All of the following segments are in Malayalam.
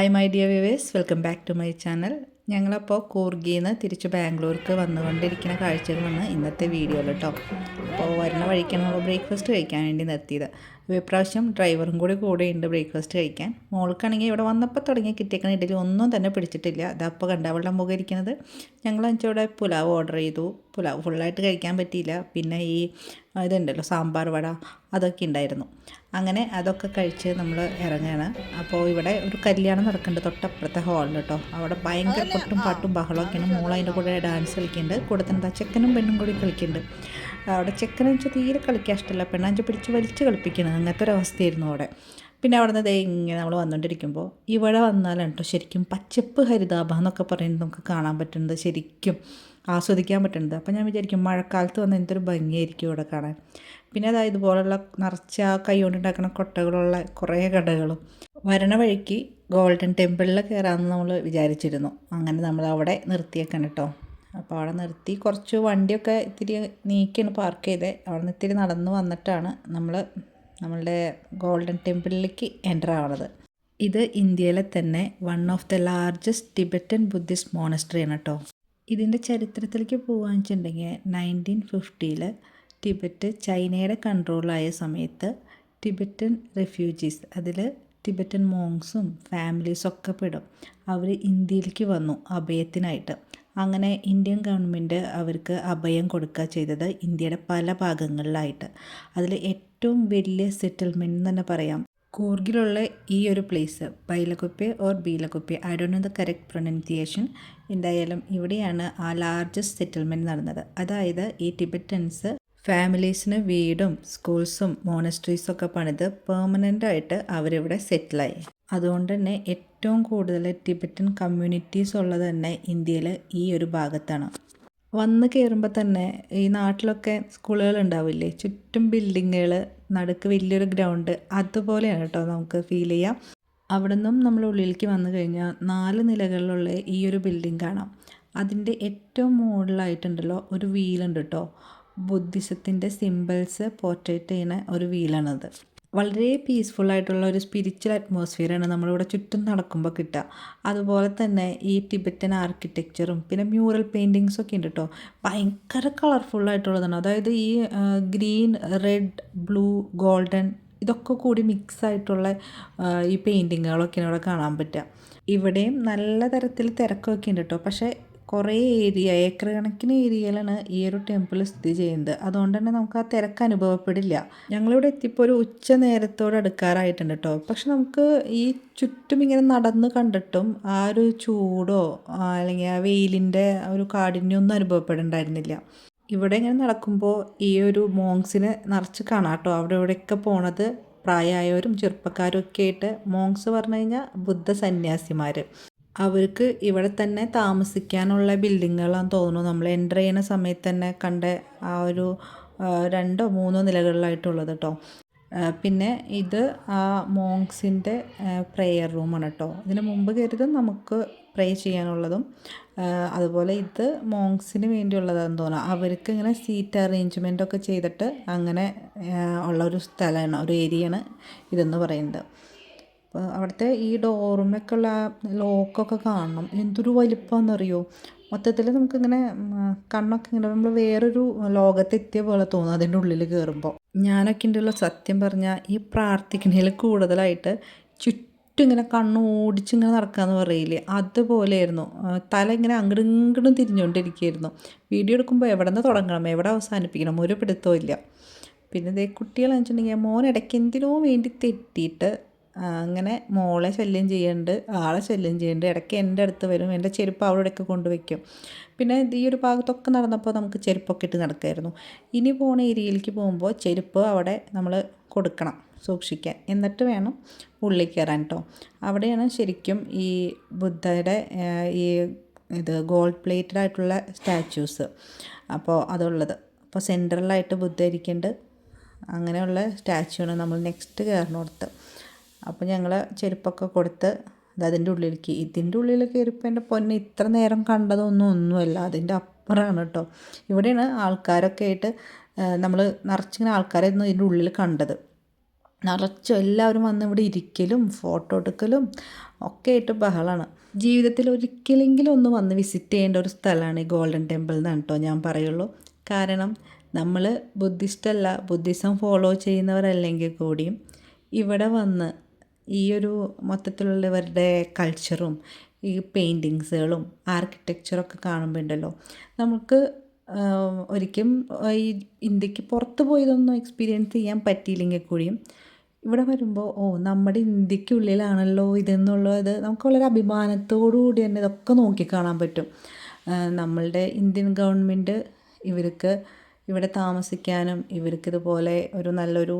Hi my dear viewers, welcome back to my channel. ഞങ്ങളപ്പോൾ കൂർഗിയിൽ നിന്ന് തിരിച്ച് ബാംഗ്ലൂർക്ക് വന്നുകൊണ്ടിരിക്കുന്ന കാഴ്ചകളാണ് ഇന്നത്തെ വീഡിയോയിൽ കേട്ടോ. അപ്പോൾ വരുന്ന വഴിക്കാണ് നമ്മൾ ബ്രേക്ക്ഫാസ്റ്റ് കഴിക്കാൻ വേണ്ടി നിർത്തിയത്. ഇപ്രാവശ്യം ഡ്രൈവറും കൂടെ ഉണ്ട് ബ്രേക്ക്ഫാസ്റ്റ് കഴിക്കാൻ. മോൾക്കാണെങ്കിൽ ഇവിടെ വന്നപ്പോൾ തുടങ്ങി കിട്ടിയേക്കുന്ന ഇഡലി ഒന്നും തന്നെ പിടിച്ചിട്ടില്ല. അതപ്പോൾ കണ്ട അവളുടെ മുഖം ഇരിക്കുന്നത്. ഞങ്ങൾ അഞ്ചോടെ പുലാവ് ഓർഡർ ചെയ്തു. പുലാവ് ഫുള്ളായിട്ട് കഴിക്കാൻ പറ്റിയില്ല. പിന്നെ ഈ ഇതുണ്ടല്ലോ സാമ്പാർ വട, അതൊക്കെ ഉണ്ടായിരുന്നു. അങ്ങനെ അതൊക്കെ കഴിച്ച് നമ്മൾ ഇറങ്ങുകയാണ്. അപ്പോൾ ഇവിടെ ഒരു കല്യാണം നടക്കുന്നുണ്ട് തൊട്ടപ്പുറത്തെ ഹാളിൽ കേട്ടോ. അവിടെ ഭയങ്കര പൊട്ടും പാട്ടും ബഹളമൊക്കെയാണ്. മോൾ അതിൻ്റെ കൂടെ ഡാൻസ് കളിക്കുന്നുണ്ട്. കൂടെ തന്നെ ചെക്കനും പെണ്ണും കൂടി കളിക്കുന്നുണ്ട്. അവിടെ ചെക്കനെന്ന് വെച്ചാൽ തീരെ കളിക്കാൻ ഇഷ്ടമല്ല, പെണ്ണാഞ്ച് പിടിച്ച് വലിച്ച് കളിപ്പിക്കുന്നത്. അങ്ങനത്തെ ഒരു അവസ്ഥയായിരുന്നു അവിടെ. പിന്നെ അവിടെ നിന്ന് ഇങ്ങനെ നമ്മൾ വന്നുകൊണ്ടിരിക്കുമ്പോൾ ഇവിടെ വന്നാലാണ് കേട്ടോ ശരിക്കും പച്ചപ്പ് ഹരിതാഭ എന്നൊക്കെ പറയുന്നത് നമുക്ക് കാണാൻ പറ്റുന്നത്, ശരിക്കും ആസ്വദിക്കാൻ പറ്റുന്നത്. അപ്പോൾ ഞാൻ വിചാരിക്കും മഴക്കാലത്ത് വന്ന് എന്തൊരു ഭംഗിയായിരിക്കും ഇവിടെ കാണാൻ. പിന്നെ അതായത് ഇതുപോലുള്ള നിറച്ച കൈ കൊണ്ടുണ്ടാക്കുന്ന കൊട്ടകളുള്ള കുറേ കടകളും. വരണ വഴിക്ക് ഗോൾഡൻ ടെമ്പിളിൽ കയറാമെന്ന് നമ്മൾ വിചാരിച്ചിരുന്നു. അങ്ങനെ നമ്മൾ അവിടെ നിർത്തിയേക്കാണ് കേട്ടോ. അപ്പോൾ അവിടെ നിർത്തി കുറച്ച് വണ്ടിയൊക്കെ ഇത്തിരി നീക്കിയാണ് പാർക്ക് ചെയ്തത്. അവിടെ നിന്ന് ഇത്തിരി നടന്ന് വന്നിട്ടാണ് നമ്മളുടെ ഗോൾഡൻ ടെമ്പിളിലേക്ക് എൻ്റർ ആവുന്നത്. ഇത് ഇന്ത്യയിലെ തന്നെ one of the largest Tibetan Buddhist മോണസ്ട്രിയാണ് കേട്ടോ. ഇതിൻ്റെ ചരിത്രത്തിലേക്ക് പോകാന്ന് വെച്ചിട്ടുണ്ടെങ്കിൽ 1950 ടിബറ്റ് ചൈനയുടെ കൺട്രോളായ സമയത്ത് ടിബറ്റൻ റെഫ്യൂജീസ്, അതിൽ ടിബറ്റൻ മോങ്സും ഫാമിലീസൊക്കെ പെടും, അവർ ഇന്ത്യയിലേക്ക് വന്നു അഭയത്തിനായിട്ട്. അങ്ങനെ ഇന്ത്യൻ ഗവൺമെൻറ് അവർക്ക് അഭയം കൊടുക്കുക ചെയ്തത് ഇന്ത്യയുടെ പല ഭാഗങ്ങളിലായിട്ട്. അതിൽ ഏറ്റവും വലിയ സെറ്റിൽമെൻറ്റ് എന്ന് തന്നെ പറയാം കൂർഗിലുള്ള ഈ ഒരു place, Bylakuppe or Beelakuppe, I don't know the correct pronunciation. എന്തായാലും ഇവിടെയാണ് ആ ലാർജസ്റ്റ് സെറ്റിൽമെൻറ്റ് നടന്നത്. അതായത് ഈ ടിബറ്റൻസ് ഫാമിലീസിന് വീടും സ്കൂൾസും മോണസ്ട്രീസൊക്കെ പണിത് പെർമനൻ്റായിട്ട് അവരിവിടെ സെറ്റിലായി. അതുകൊണ്ട് തന്നെ ഏറ്റവും കൂടുതൽ ടിബറ്റൻ കമ്മ്യൂണിറ്റീസ് ഉള്ളത് തന്നെ ഇന്ത്യയിൽ ഈ ഒരു ഭാഗത്താണ്. വന്ന് കയറുമ്പോൾ തന്നെ ഈ നാട്ടിലൊക്കെ സ്കൂളുകൾ ഉണ്ടാവില്ലേ, ചുറ്റും ബിൽഡിങ്ങുകൾ, നടുക്ക് വലിയൊരു ഗ്രൗണ്ട്, അതുപോലെയാണ് കേട്ടോ നമുക്ക് ഫീൽ ചെയ്യാം. അവിടെ നിന്നും നമ്മൾ ഉള്ളിലേക്ക് വന്നു കഴിഞ്ഞാൽ 4 നിലകളിലുള്ള ഈ ഒരു ബിൽഡിംഗ് കാണാം. അതിൻ്റെ ഏറ്റവും മുകളിലായിട്ടുണ്ടല്ലോ ഒരു വീലുണ്ട് കേട്ടോ. ബുദ്ധിസത്തിൻ്റെ സിമ്പിൾസ് പോർട്രേറ്റ് ചെയ്യുന്ന ഒരു വീലാണത്. വളരെ പീസ്ഫുള്ളായിട്ടുള്ള ഒരു സ്പിരിച്വൽ അറ്റ്മോസ്ഫിയറാണ് നമ്മളിവിടെ ചുറ്റും നടക്കുമ്പോൾ കിട്ടുക. അതുപോലെ തന്നെ ഈ ടിബറ്റൻ ആർക്കിടെക്ചറും പിന്നെ മ്യൂറൽ പെയിൻറ്റിങ്സൊക്കെ ഉണ്ട് കേട്ടോ. ഭയങ്കര കളർഫുള്ളായിട്ടുള്ളതാണ്. അതായത് ഈ ഗ്രീൻ, റെഡ്, ബ്ലൂ, ഗോൾഡൻ ഇതൊക്കെ കൂടി മിക്സ് ആയിട്ടുള്ള ഈ പെയിൻറ്റിങ്ങുകളൊക്കെയാണ് ഇവിടെ കാണാൻ പറ്റുക. ഇവിടെയും നല്ല തരത്തിൽ തിരക്കൊക്കെ ഉണ്ട് കേട്ടോ. പക്ഷേ കുറേ ഏക്കർ കണക്കിന് ഏരിയയിലാണ് ഈ ഒരു ടെമ്പിൾ സ്ഥിതി ചെയ്യുന്നത്. അതുകൊണ്ട് തന്നെ നമുക്ക് ആ തിരക്ക് അനുഭവപ്പെടില്ല. ഞങ്ങളിവിടെ എത്തിയപ്പോൾ ഒരു ഉച്ച നേരത്തോട് അടുക്കാറായിട്ടുണ്ട് കേട്ടോ. പക്ഷെ നമുക്ക് ഈ ചുറ്റും ഇങ്ങനെ നടന്ന് കണ്ടിട്ടും ആ ഒരു ചൂടോ അല്ലെങ്കിൽ ആ വെയിലിൻ്റെ ഒരു കാഠിന്യമൊന്നും അനുഭവപ്പെടുന്നുണ്ടായിരുന്നില്ല. ഇവിടെ ഇങ്ങനെ നടക്കുമ്പോൾ ഈ ഒരു മോങ്സിനെ നിറച്ച് കാണാം കേട്ടോ. അവിടെ ഇവിടെയൊക്കെ പോണത് പ്രായമായവരും ചെറുപ്പക്കാരും ഒക്കെ ആയിട്ട്. മോങ്സ് പറഞ്ഞു കഴിഞ്ഞാൽ ബുദ്ധ സന്യാസിമാർ. അവർക്ക് ഇവിടെ തന്നെ താമസിക്കാനുള്ള ബിൽഡിങ്ങുകളാണെന്ന് തോന്നുന്നു. നമ്മൾ എൻ്റർ ചെയ്യുന്ന സമയത്ത് തന്നെ കണ്ട ആ ഒരു 2 or 3 നിലകളിലായിട്ടുള്ളത് കേട്ടോ. പിന്നെ ഇത് ആ മോങ്സിൻ്റെ പ്രെയർ റൂമാണ് കേട്ടോ. ഇതിന് മുമ്പ് കയറിയത് നമുക്ക് പ്രേ ചെയ്യാനുള്ളതും, അതുപോലെ ഇത് മോങ്സിന് വേണ്ടിയുള്ളതാണെന്ന് തോന്നുന്നു. അവർക്ക് ഇങ്ങനെ സീറ്റ് അറേഞ്ച്മെൻറ്റൊക്കെ ചെയ്തിട്ട് അങ്ങനെ ഉള്ളൊരു സ്ഥലമാണ്, ഒരു ഏരിയയാണ് ഇതെന്ന് പറയുന്നത്. അപ്പോൾ അവിടുത്തെ ഈ ഡോറുമൊക്കെ ഉള്ള ലോക്കൊക്കെ കാണണം, എന്തൊരു വലിപ്പമാണെന്നറിയോ. മൊത്തത്തിൽ നമുക്കിങ്ങനെ കണ്ണൊക്കെ ഇങ്ങനെ നമ്മൾ വേറൊരു ലോകത്തെത്തിയ പോലെ തോന്നും അതിൻ്റെ ഉള്ളിൽ കയറുമ്പോൾ. ഞാനൊക്കെ ഉണ്ടല്ലോ സത്യം പറഞ്ഞാൽ ഈ പ്രാർത്ഥിക്കുന്നതിൽ കൂടുതലായിട്ട് ചുറ്റും ഇങ്ങനെ കണ്ണോടിച്ചിങ്ങനെ നടക്കാമെന്ന് പറയില്ലേ, അതുപോലെയായിരുന്നു. തല ഇങ്ങനെ അങ്ങോട്ടും ഇങ്ങോട്ടും തിരിഞ്ഞുകൊണ്ടിരിക്കുകയായിരുന്നു. വീഡിയോ എടുക്കുമ്പോൾ എവിടെ നിന്ന് തുടങ്ങണം എവിടെ അവസാനിപ്പിക്കണം ഒരു പിടുത്തവും ഇല്ല. പിന്നെ ഇതേ കുട്ടികളെന്ന് വെച്ചിട്ടുണ്ടെങ്കിൽ മോൻ ഇടയ്ക്ക് എന്തിനോ വേണ്ടി തെറ്റിയിട്ട് അങ്ങനെ മോളെ ശല്യം ചെയ്യുന്നുണ്ട്, ആളെ ശല്യം ചെയ്യുന്നുണ്ട്. ഇടയ്ക്ക് എൻ്റെ അടുത്ത് വരും, എൻ്റെ ചെരുപ്പ് അവിടെ ഇടയ്ക്ക് കൊണ്ടുവയ്ക്കും. പിന്നെ ഈ ഒരു ഭാഗത്തൊക്കെ നടന്നപ്പോൾ നമുക്ക് ചെരുപ്പൊക്കെ ഇട്ട് നടക്കുമായിരുന്നു. ഇനി പോണ ഏരിയയിലേക്ക് പോകുമ്പോൾ ചെരുപ്പ് അവിടെ നമ്മൾ കൊടുക്കണം സൂക്ഷിക്കാൻ, എന്നിട്ട് വേണം ഉള്ളിൽ കയറാൻ കേട്ടോ. അവിടെയാണ് ശരിക്കും ഈ ബുദ്ധയുടെ ഈ ഗോൾഡ് പ്ലേറ്റഡ് ആയിട്ടുള്ള സ്റ്റാച്യൂസ് അപ്പോൾ അതുള്ളത്. അപ്പോൾ സെൻട്രലായിട്ട് ബുദ്ധ ഇരിക്കുന്നുണ്ട്. അങ്ങനെയുള്ള സ്റ്റാച്യൂണ് നമ്മൾ നെക്സ്റ്റ് കയറിനോടത്ത്. അപ്പോൾ ഞങ്ങൾ ചെരുപ്പൊക്കെ കൊടുത്ത് അതിൻ്റെ ഉള്ളിലേക്ക്, ഇതിൻ്റെ ഉള്ളിൽ കയറിയപ്പോൾ എൻ്റെ പൊന്നെ ഇത്ര നേരം ഒന്നുമല്ല, അതിൻ്റെ അപ്പുറമാണ് കേട്ടോ. ഇവിടെയാണ് ആൾക്കാരൊക്കെ ആയിട്ട് നമ്മൾ നിറച്ചിങ്ങനെ ആൾക്കാരായിരുന്നു ഇതിൻ്റെ ഉള്ളിൽ കണ്ടത്. നിറച്ചും എല്ലാവരും വന്ന് ഇവിടെ ഇരിക്കലും ഫോട്ടോ എടുക്കലും ഒക്കെ ആയിട്ട് ബഹളമാണ്. ജീവിതത്തിൽ ഒരിക്കലെങ്കിലും ഒന്ന് വന്ന് വിസിറ്റ് ചെയ്യേണ്ട ഒരു സ്ഥലമാണ് ഈ ഗോൾഡൻ ടെമ്പിൾ എന്നാണ് കേട്ടോ ഞാൻ പറയുള്ളൂ. കാരണം നമ്മൾ ബുദ്ധിസ്റ്റല്ല, ബുദ്ധിസം ഫോളോ ചെയ്യുന്നവരല്ലെങ്കിൽ കൂടിയും ഇവിടെ വന്ന് ഈ ഒരു മൊത്തത്തിലുള്ളവരുടെ കൾച്ചറും ഈ പെയിൻറ്റിങ്സുകളും ആർക്കിടെക്ചറൊക്കെ കാണുമ്പോൾ ഉണ്ടല്ലോ നമുക്ക് ഒരിക്കലും ഈ ഇന്ത്യക്ക് പുറത്ത് പോയതൊന്നും എക്സ്പീരിയൻസ് ചെയ്യാൻ പറ്റിയില്ലെങ്കിൽ കൂടിയും ഇവിടെ വരുമ്പോൾ നമ്മുടെ ഇന്ത്യക്കുള്ളിലാണല്ലോ ഇതെന്നുള്ളത് നമുക്ക് വളരെ അഭിമാനത്തോടു കൂടി തന്നെ ഇതൊക്കെ നോക്കിക്കാണാൻ പറ്റും. നമ്മളുടെ ഇന്ത്യൻ ഗവൺമെൻറ് ഇവർക്ക് ഇവിടെ താമസിക്കാനും ഇവർക്കിതുപോലെ ഒരു നല്ലൊരു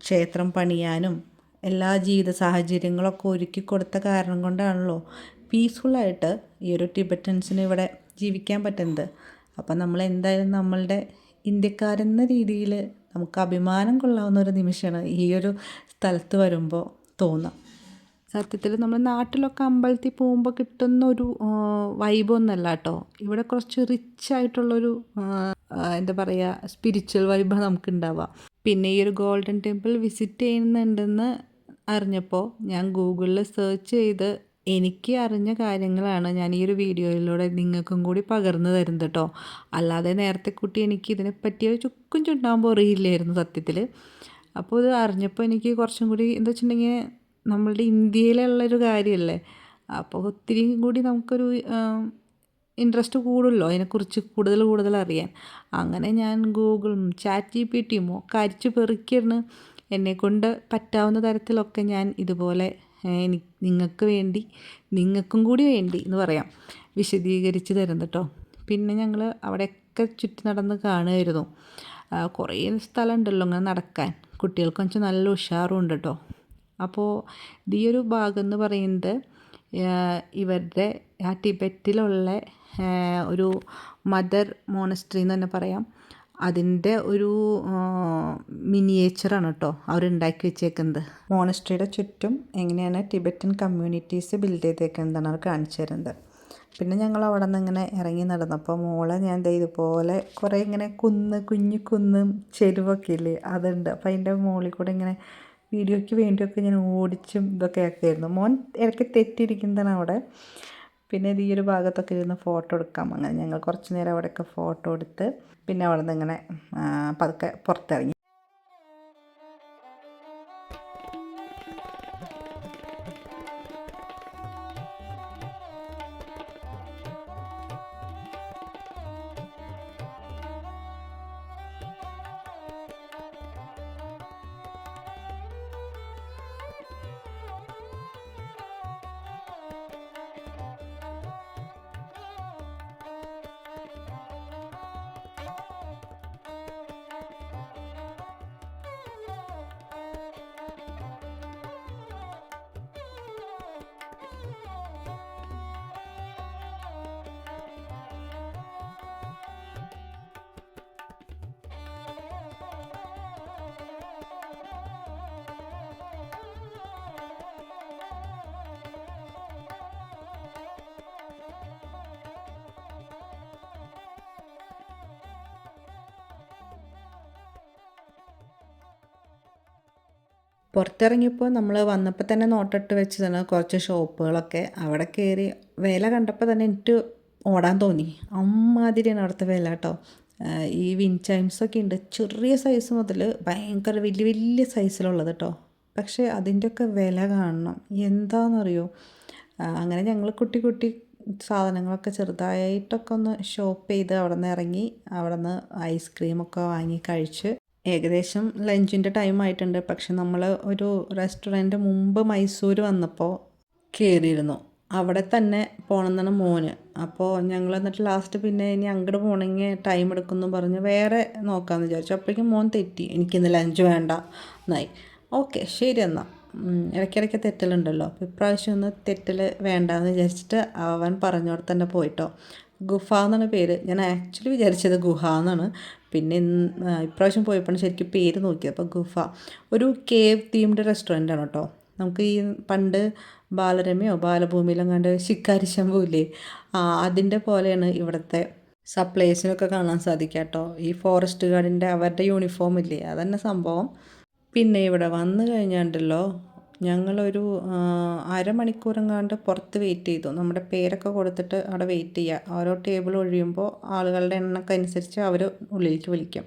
ക്ഷേത്രം പണിയാനും എല്ലാ ജീവിത സാഹചര്യങ്ങളൊക്കെ ഒരുക്കി കൊടുത്ത കാരണം കൊണ്ടാണല്ലോ പീസ്ഫുള്ളായിട്ട് ഈ ഒരു ടിബറ്റൻസിന് ഇവിടെ ജീവിക്കാൻ പറ്റുന്നത്. അപ്പം നമ്മൾ എന്തായാലും നമ്മളുടെ ഇന്ത്യക്കാരെന്ന രീതിയിൽ നമുക്ക് അഭിമാനം കൊള്ളാവുന്ന ഒരു നിമിഷമാണ് ഈ ഒരു സ്ഥലത്ത് വരുമ്പോൾ തോന്നുക. സത്യത്തിൽ നമ്മൾ നാട്ടിലൊക്കെ അമ്പലത്തിൽ പോകുമ്പോൾ കിട്ടുന്ന ഒരു വൈബൊന്നല്ല കേട്ടോ. ഇവിടെ കുറച്ച് റിച്ച് ആയിട്ടുള്ളൊരു എന്താ പറയുക സ്പിരിച്വൽ വൈബാണ് നമുക്ക് ഉണ്ടാവുക. പിന്നെ ഈ ഒരു ഗോൾഡൻ ടെമ്പിൾ വിസിറ്റ് ചെയ്യുന്നുണ്ടെന്ന് അറിഞ്ഞപ്പോൾ ഞാൻ ഗൂഗിളിൽ സെർച്ച് ചെയ്ത് എനിക്ക് അറിഞ്ഞ കാര്യങ്ങളാണ് ഞാൻ ഈ ഒരു വീഡിയോയിലൂടെ നിങ്ങൾക്കും കൂടി പകർന്നു തരുന്നത് കേട്ടോ. അല്ലാതെ നേരത്തെ കുട്ടി എനിക്ക് ഇതിനെപ്പറ്റി ഒരു ചുക്കും ചുണ്ടാകുമ്പോൾ അറിയില്ലായിരുന്നു സത്യത്തിൽ. അപ്പോൾ ഇത് അറിഞ്ഞപ്പോൾ എനിക്ക് കുറച്ചും കൂടി എന്താ വെച്ചിട്ടുണ്ടെങ്കിൽ നമ്മളുടെ ഇന്ത്യയിലുള്ളൊരു കാര്യമല്ലേ, അപ്പോൾ ഒത്തിരി കൂടി നമുക്കൊരു ഇൻട്രസ്റ്റ് കൂടുമല്ലോ അതിനെക്കുറിച്ച് കൂടുതൽ അറിയാൻ. അങ്ങനെ ഞാൻ ഗൂഗിളും ChatGPTയും ഒക്കെ അരിച്ച് പെറുക്കിയാണ് എന്നെക്കൊണ്ട് പറ്റാവുന്ന തരത്തിലൊക്കെ ഞാൻ ഇതുപോലെ നിങ്ങൾക്കും കൂടി വേണ്ടി എന്ന് പറയാം വിശദീകരിച്ച് തരുന്നു കേട്ടോ. പിന്നെ ഞങ്ങൾ അവിടെയൊക്കെ ചുറ്റി നടന്ന് കാണുമായിരുന്നു. കുറേ സ്ഥലമുണ്ടല്ലോ അങ്ങനെ നടക്കാൻ, കുട്ടികൾക്ക് വെച്ചാൽ നല്ല ഉഷാറും ഉണ്ട് കേട്ടോ. അപ്പോൾ ഈ ഒരു ഭാഗം എന്ന് പറയുന്നത് ഇവരുടെ ആ ടിബറ്റിലുള്ള ഒരു മദർ മോണസ്ട്രി എന്ന് തന്നെ പറയാം. അതിൻ്റെ ഒരു മിനിയേച്ചറാണ് കേട്ടോ അവരുണ്ടാക്കി വെച്ചേക്കുന്നത്. മോണസ്ട്രിയുടെ ചുറ്റും എങ്ങനെയാണ് ടിബറ്റൻ കമ്മ്യൂണിറ്റീസ് ബിൽഡ് ചെയ്തേക്കുന്നതാണ് അവർ കാണിച്ചു തരുന്നത്. പിന്നെ ഞങ്ങൾ അവിടെ നിന്ന് ഇങ്ങനെ ഇറങ്ങി നടന്നപ്പോൾ മോളെ ഞാൻ ഇതുപോലെ കുറേ ഇങ്ങനെ കുഞ്ഞു കുന്നും ചെരുവൊക്കെ ഇല്ലേ അതുണ്ട്. അപ്പോൾ അതിൻ്റെ മുകളിൽ കൂടെ ഇങ്ങനെ വീഡിയോയ്ക്ക് വേണ്ടിയൊക്കെ ഞാൻ ഓടിച്ചും ഇതൊക്കെ ആക്കിയായിരുന്നു. മോൻ ഇടയ്ക്ക് തെറ്റിയിരിക്കുന്നതാണ് അവിടെ. പിന്നെ ഈ ഒരു ഭാഗത്തൊക്കെ ഇരുന്ന് ഫോട്ടോ എടുക്കാം. അങ്ങനെ ഞങ്ങൾ കുറച്ച് നേരം അവിടെയൊക്കെ ഫോട്ടോ എടുത്ത് പിന്നെ അവിടെ നിന്ന് ഇങ്ങനെ പതുക്കെ പുറത്തിറങ്ങി. പുറത്തിറങ്ങിയപ്പോൾ നമ്മൾ വന്നപ്പോൾ തന്നെ നോട്ടിട്ട് വെച്ചതാണ് കുറച്ച് ഷോപ്പുകളൊക്കെ. അവിടെ കയറി വില കണ്ടപ്പോൾ തന്നെ എനിക്ക് ഓടാൻ തോന്നി. അമ്മാതിരിയാണ് അവിടുത്തെ വില കേട്ടോ. ഈ വിൻഡ് ചൈംസൊക്കെ ഉണ്ട്, ചെറിയ സൈസ് മുതൽ ഭയങ്കര വലിയ സൈസിലുള്ളത് കേട്ടോ. പക്ഷേ അതിൻ്റെയൊക്കെ വില കാണണം, എന്താണെന്നറിയോ. അങ്ങനെ ഞങ്ങൾ കുട്ടി സാധനങ്ങളൊക്കെ ചെറുതായിട്ടൊക്കെ ഒന്ന് ഷോപ്പ് ചെയ്ത് അവിടെ നിന്ന് ഇറങ്ങി. അവിടെ നിന്ന് ഐസ്ക്രീമൊക്കെ വാങ്ങി കഴിച്ച് ഏകദേശം ലഞ്ചിൻ്റെ ടൈം ആയിട്ടുണ്ട്. പക്ഷെ നമ്മൾ ഒരു റെസ്റ്റോറൻറ്റ് മുമ്പ് മൈസൂർ വന്നപ്പോൾ കയറിയിരുന്നു. അവിടെ തന്നെ പോകണമെന്നാണ് മോന്. അപ്പോൾ ഞങ്ങൾ എന്നിട്ട് ലാസ്റ്റ് പിന്നെ ഇനി അങ്ങോട്ട് പോകണമെങ്കിൽ ടൈം എടുക്കുമെന്ന് പറഞ്ഞ് വേറെ നോക്കാമെന്ന് വിചാരിച്ചു. അപ്പോഴേക്കും മോൻ തെറ്റി, എനിക്കിന്ന് ലഞ്ച് വേണ്ട എന്നായി. ഓക്കെ ശരി എന്നാൽ, ഇടയ്ക്കിടയ്ക്ക് തെറ്റലുണ്ടല്ലോ. അപ്പോൾ ഇപ്രാവശ്യം ഒന്ന് തെറ്റൽ വേണ്ടാന്ന് വിചാരിച്ചിട്ട് അവൻ പറഞ്ഞോടെ തന്നെ പോയിട്ടോ. ഗുഫ എന്നാണ് പേര്. ഞാൻ ആക്ച്വലി വിചാരിച്ചത് ഗുഹ എന്നാണ്. പിന്നെ ഇപ്രാവശ്യം പോയപ്പോൾ ശരിക്കും പേര് നോക്കിയത്. അപ്പോൾ ഗുഫ ഒരു കേവ് തീംഡ് റെസ്റ്റോറൻ്റ് ആണ് കേട്ടോ. നമുക്ക് ഈ പണ്ട് ബാലരമയോ ബാലഭൂമിയിലും കണ്ട് ശിക്കാരി ശംഭു ഇല്ലേ, അതിൻ്റെ പോലെയാണ് ഇവിടുത്തെ സപ്ലൈസിനൊക്കെ കാണാൻ സാധിക്കുക കേട്ടോ. ഈ ഫോറസ്റ്റ് ഗാർഡിൻ്റെ അവരുടെ യൂണിഫോം ഇല്ലേ, അതന്നെ സംഭവം. പിന്നെ ഇവിടെ വന്നു കഴിഞ്ഞാണ്ടല്ലോ ഞങ്ങളൊരു അരമണിക്കൂറെങ്ങാണ്ട് പുറത്ത് വെയിറ്റ് ചെയ്തു. നമ്മുടെ പേരൊക്കെ കൊടുത്തിട്ട് അവിടെ വെയിറ്റ് ചെയ്യുക. ഓരോ ടേബിൾ ഒഴിയുമ്പോൾ ആളുകളുടെ എണ്ണക്കനുസരിച്ച് അവർ ഉള്ളിലേക്ക് വിളിക്കും.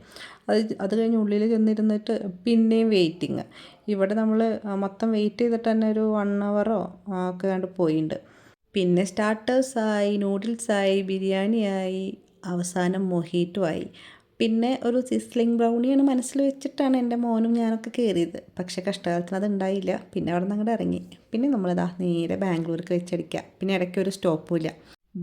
അത് കഴിഞ്ഞ് ഉള്ളിൽ ചെന്നിരുന്നിട്ട് പിന്നെയും വെയിറ്റിങ്. ഇവിടെ നമ്മൾ മൊത്തം വെയിറ്റ് ചെയ്തിട്ട് തന്നെ ഒരു 1 ഹവറോ ഒക്കെ കണ്ട് പോയിട്ടുണ്ട്. പിന്നെ സ്റ്റാർട്ടേഴ്സായി, നൂഡിൽസായി, ബിരിയാണിയായി, അവസാനം മൊഹീറ്റോ ആയി. പിന്നെ ഒരു സിസ്ലിംഗ് ബ്രൗണിയാണ് മനസ്സിൽ വെച്ചിട്ടാണ് എൻ്റെ മോനും ഞാനൊക്കെ കയറിയത്. പക്ഷേ കഷ്ടകാലത്തിന് അത് ഉണ്ടായില്ല. പിന്നെ അവിടെ നിന്ന് അങ്ങോട്ട് ഇറങ്ങി. പിന്നെ നമ്മളിതാ നേരെ ബാംഗ്ലൂർക്ക് വെച്ചടിക്കുക. പിന്നെ ഇടയ്ക്കൊരു സ്റ്റോപ്പുമില്ല.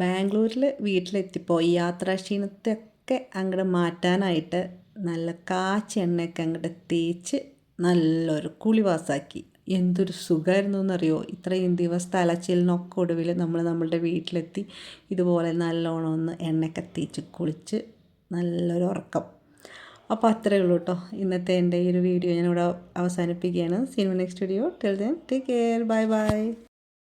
ബാംഗ്ലൂരിൽ വീട്ടിലെത്തിയപ്പോൾ ഈ യാത്രാക്ഷീണത്തെയൊക്കെ അങ്ങോട്ട് മാറ്റാനായിട്ട് നല്ല കാച്ചി എണ്ണയൊക്കെ അങ്ങോട്ട് തേച്ച് നല്ലൊരു കുളി പാസ്സാക്കി. എന്തൊരു സുഖമായിരുന്നു എന്നറിയോ. ഇത്രയും ദിവസത്തെ അലച്ചിലിനൊക്കെ ഒടുവിൽ നമ്മളുടെ വീട്ടിലെത്തി ഇതുപോലെ നല്ലോണം ഒന്ന് എണ്ണയൊക്കെ തേച്ച് കുളിച്ച് നല്ലൊരു ഉറക്കം. അപ്പോൾ അത്രയേ ഉള്ളൂ കേട്ടോ. ഇന്നത്തെ എൻ്റെ ഈ ഒരു വീഡിയോ ഞാനിവിടെ അവസാനിപ്പിക്കുകയാണ്. See in next video. Till then take care. Bye by.